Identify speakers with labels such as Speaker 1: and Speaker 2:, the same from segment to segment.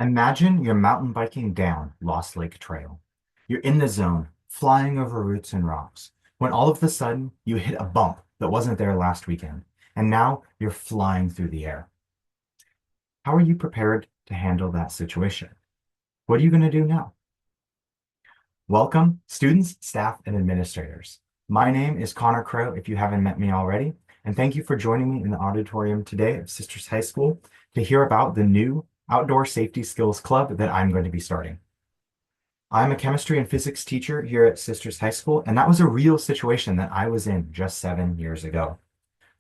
Speaker 1: Imagine you're mountain biking down Lost Lake Trail. You're in the zone, flying over roots and rocks, when all of a sudden you hit a bump that wasn't there last weekend, and now you're flying through the air. How are you prepared to handle that situation? What are you going to do now? Welcome, students, staff, and administrators. My name is Connor Crow, if you haven't met me already, and thank you for joining me in the auditorium today of Sisters High School to hear about the new Outdoor Safety Skills Club that I'm going to be starting. I'm a chemistry and physics teacher here at Sisters High School, and that was a real situation that I was in just 7 years ago.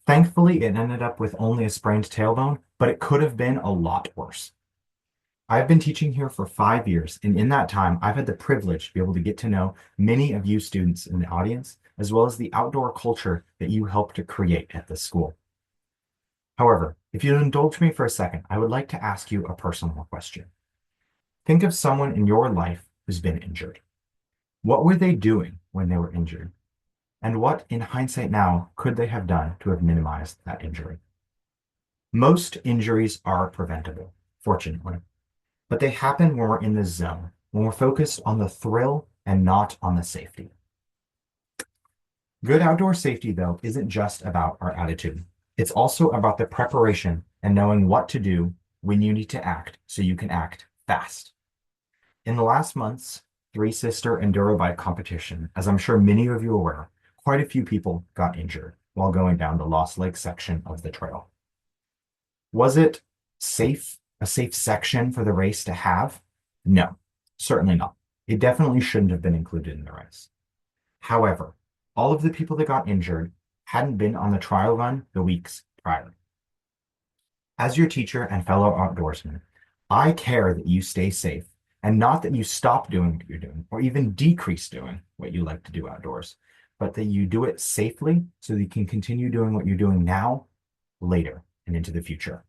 Speaker 1: Thankfully, it ended up with only a sprained tailbone, but it could have been a lot worse. I've been teaching here for 5 years, and in that time, I've had the privilege to be able to get to know many of you students in the audience, as well as the outdoor culture that you help to create at the school. However, if you'll indulge me for a second, I would like to ask you a personal question. Think of someone in your life who's been injured. What were they doing when they were injured? And what, in hindsight now, could they have done to have minimized that injury? Most injuries are preventable, fortunately, but they happen when we're in the zone, when we're focused on the thrill and not on the safety. Good outdoor safety, though, isn't just about our attitude. It's also about the preparation and knowing what to do when you need to act so you can act fast. In the last month's Three Sister Enduro Bike competition, as I'm sure many of you are aware, quite a few people got injured while going down the Lost Lake section of the trail. Was it a safe section for the race to have? No, certainly not. It definitely shouldn't have been included in the race. However, all of the people that got injured hadn't been on the trial run the weeks prior. As your teacher and fellow outdoorsman, I care that you stay safe and not that you stop doing what you're doing or even decrease doing what you like to do outdoors, but that you do it safely so that you can continue doing what you're doing now, later, and into the future.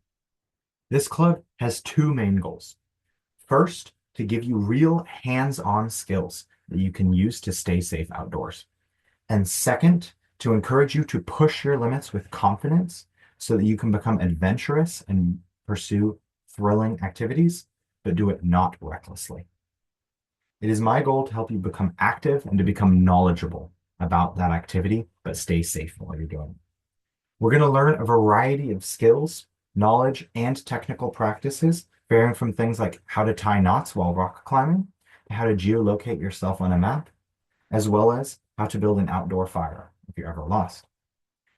Speaker 1: This club has two main goals. First, to give you real hands-on skills that you can use to stay safe outdoors. And second, to encourage you to push your limits with confidence so that you can become adventurous and pursue thrilling activities, but do it not recklessly. It is my goal to help you become active and to become knowledgeable about that activity, but stay safe while you're doing it. We're going to learn a variety of skills, knowledge, and technical practices, varying from things like how to tie knots while rock climbing, to how to geolocate yourself on a map, as well as how to build an outdoor fire if you're ever lost.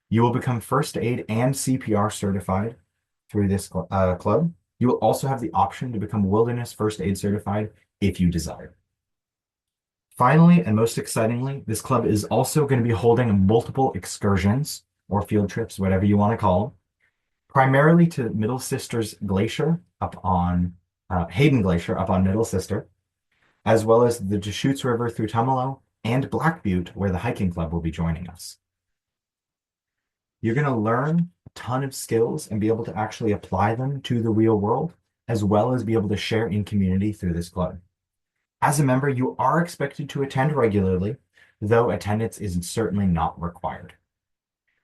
Speaker 1: You will become first aid and CPR certified through this club. You will also have the option to become wilderness first aid certified if you desire. Finally, and most excitingly, this club is also going to be holding multiple excursions or field trips, whatever you want to call them, primarily to Middle Sisters Glacier up on Hayden Glacier up on Middle Sister, as well as the Deschutes River through Tumalo and Black Butte, where the hiking club will be joining us. You're going to learn a ton of skills and be able to actually apply them to the real world, as well as be able to share in community through this club. As a member, you are expected to attend regularly, though attendance is certainly not required.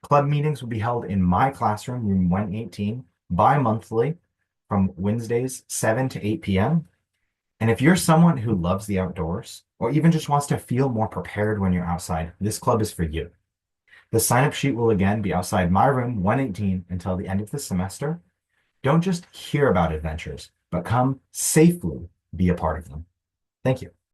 Speaker 1: Club meetings will be held in my classroom, room 118, bi-monthly from Wednesdays, 7 to 8 p.m. And if you're someone who loves the outdoors, or even just wants to feel more prepared when you're outside, this club is for you. The sign-up sheet will again be outside my room, 118, until the end of the semester. Don't just hear about adventures, but come safely be a part of them. Thank you.